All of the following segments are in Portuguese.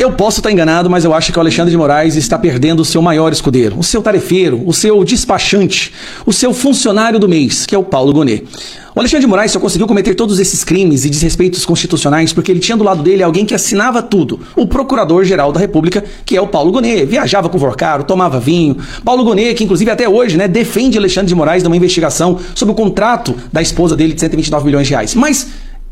Eu posso estar enganado, mas eu acho que o Alexandre de Moraes está perdendo o seu maior escudeiro, o seu tarefeiro, o seu despachante, o seu funcionário do mês, que é o Paulo Gonet. O Alexandre de Moraes só conseguiu cometer todos esses crimes e desrespeitos constitucionais porque ele tinha do lado dele alguém que assinava tudo, o Procurador-Geral da República, que é o Paulo Gonet. Viajava com o Vorcaro, tomava vinho. Paulo Gonet, que inclusive até hoje, defende Alexandre de Moraes numa investigação sobre o contrato da esposa dele de 129 milhões de reais. Mas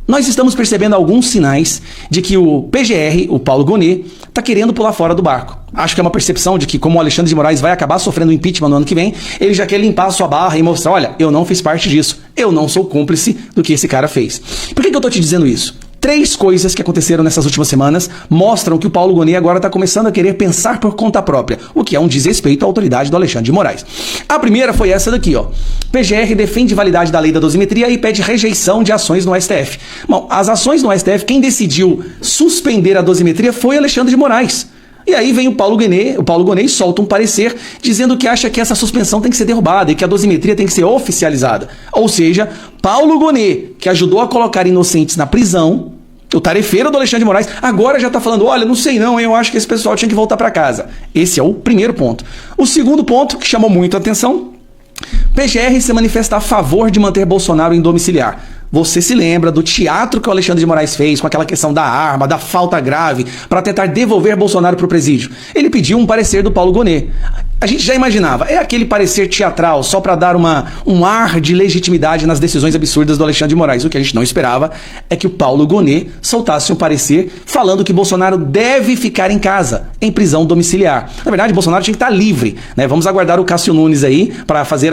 nós estamos percebendo alguns sinais de que o PGR, o Paulo Gonet, está querendo pular fora do barco. Acho que é uma percepção de que, como o Alexandre de Moraes vai acabar sofrendo impeachment no ano que vem, ele já quer limpar a sua barra e mostrar, olha, eu não fiz parte disso, eu não sou cúmplice do que esse cara fez. Por que eu estou te dizendo isso? 3 coisas que aconteceram nessas últimas semanas mostram que o Paulo Gonet agora está começando a querer pensar por conta própria, o que é um desrespeito à autoridade do Alexandre de Moraes. A primeira foi essa daqui, ó. PGR defende validade da lei da dosimetria e pede rejeição de ações no STF. Bom, as ações no STF, quem decidiu suspender a dosimetria foi Alexandre de Moraes. E aí vem o Paulo Gonet solta um parecer dizendo que acha que essa suspensão tem que ser derrubada e que a dosimetria tem que ser oficializada. Ou seja, Paulo Gonet, que ajudou a colocar inocentes na prisão, o tarefeiro do Alexandre de Moraes, agora já está falando, olha, não sei não, eu acho que esse pessoal tinha que voltar para casa. Esse é o primeiro ponto. O segundo ponto, que chamou muito a atenção, PGR se manifesta a favor de manter Bolsonaro em domiciliar. Você se lembra do teatro que o Alexandre de Moraes fez com aquela questão da arma, da falta grave, para tentar devolver Bolsonaro para o presídio? Ele pediu um parecer do Paulo Gonet. A gente já imaginava, é aquele parecer teatral só para dar um ar de legitimidade nas decisões absurdas do Alexandre de Moraes. O que a gente não esperava é que o Paulo Gonet soltasse um parecer falando que Bolsonaro deve ficar em casa, em prisão domiciliar. Na verdade, Bolsonaro tinha que estar livre, Vamos aguardar o Cássio Nunes aí para fazer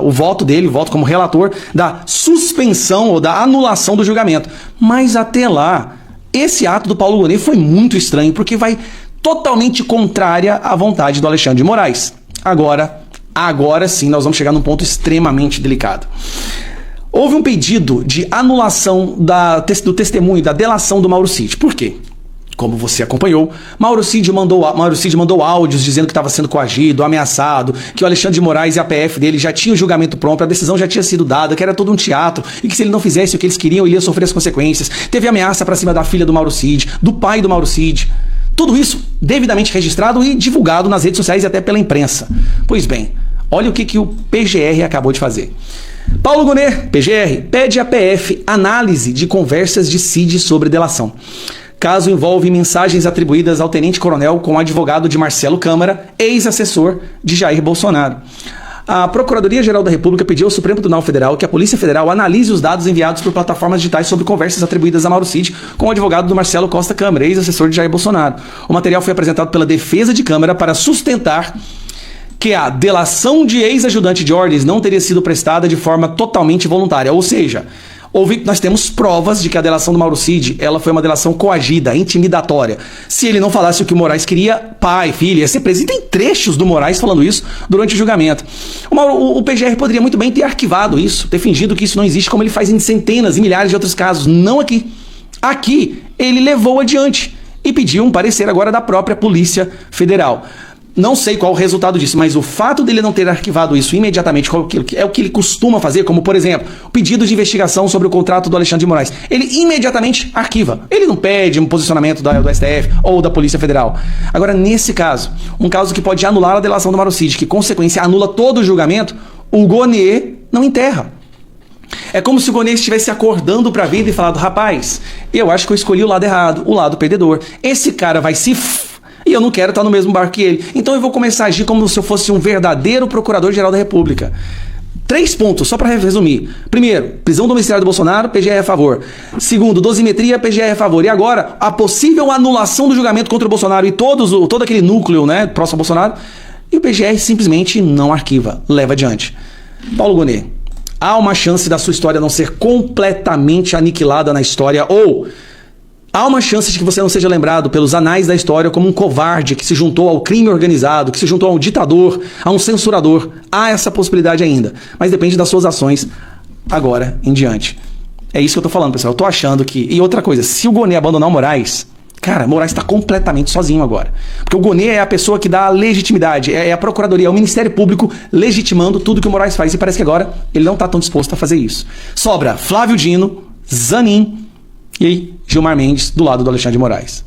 o voto dele, o voto como relator da suspensão ou da anulação do julgamento. Mas até lá, esse ato do Paulo Gonet foi muito estranho, porque vai totalmente contrária à vontade do Alexandre de Moraes. Agora sim, nós vamos chegar num ponto extremamente delicado. Houve um pedido de anulação do testemunho, da delação do Mauro Cid. Por quê? Como você acompanhou, Mauro Cid mandou áudios dizendo que estava sendo coagido, ameaçado, que o Alexandre de Moraes e a PF dele já tinham o julgamento pronto, a decisão já tinha sido dada, que era todo um teatro, e que se ele não fizesse o que eles queriam, ele ia sofrer as consequências. Teve ameaça para cima da filha do Mauro Cid, do pai do Mauro Cid. Tudo isso devidamente registrado e divulgado nas redes sociais e até pela imprensa. Pois bem, olha o que o PGR acabou de fazer. Paulo Gonet, PGR, pede à PF análise de conversas de Cid sobre delação. Caso envolve mensagens atribuídas ao tenente-coronel com o advogado de Marcelo Câmara, ex-assessor de Jair Bolsonaro. A Procuradoria-Geral da República pediu ao Supremo Tribunal Federal que a Polícia Federal analise os dados enviados por plataformas digitais sobre conversas atribuídas a Mauro Cid com o advogado do Marcelo Costa Câmara, ex-assessor de Jair Bolsonaro. O material foi apresentado pela defesa de Câmara para sustentar que a delação de ex-ajudante de ordens não teria sido prestada de forma totalmente voluntária, ou seja, nós temos provas de que a delação do Mauro Cid ela foi uma delação coagida, intimidatória. Se ele não falasse o que o Moraes queria, pai, filho, ia ser preso. E tem trechos do Moraes falando isso durante o julgamento. O PGR poderia muito bem ter arquivado isso, ter fingido que isso não existe, como ele faz em centenas e milhares de outros casos. Não aqui. Aqui, ele levou adiante e pediu um parecer agora da própria Polícia Federal. Não sei qual o resultado disso, mas o fato dele não ter arquivado isso imediatamente é o que ele costuma fazer, como, por exemplo, o pedido de investigação sobre o contrato do Alexandre de Moraes. Ele imediatamente arquiva. Ele não pede um posicionamento do STF ou da Polícia Federal. Agora, nesse caso, um caso que pode anular a delação do Mauro Cid, que, consequência, anula todo o julgamento, o Gonet não enterra. É como se o Gonet estivesse acordando para a vida e falado, rapaz, eu acho que eu escolhi o lado errado, o lado perdedor. Esse cara vai se e eu não quero estar no mesmo barco que ele. Então eu vou começar a agir como se eu fosse um verdadeiro Procurador-Geral da República. 3 pontos, só para resumir. Primeiro, prisão domiciliar do Bolsonaro, PGR é a favor. Segundo, dosimetria, PGR é a favor. E agora, a possível anulação do julgamento contra o Bolsonaro e todo aquele núcleo, próximo ao Bolsonaro, e o PGR simplesmente não arquiva, leva adiante. Paulo Gonet, há uma chance da sua história não ser completamente aniquilada na história, ou há uma chance de que você não seja lembrado pelos anais da história como um covarde que se juntou ao crime organizado, que se juntou a um ditador, a um censurador. Há essa possibilidade ainda, mas depende das suas ações agora em diante. É isso que eu tô falando, pessoal. Eu tô achando que... E outra coisa, se o Gonet abandonar o Moraes, cara, Moraes tá completamente sozinho agora. Porque o Gonet é a pessoa que dá a legitimidade, é a Procuradoria, é o Ministério Público legitimando tudo que o Moraes faz. E parece que agora ele não tá tão disposto a fazer isso. Sobra Flávio Dino, Zanin e Gilmar Mendes do lado do Alexandre de Moraes.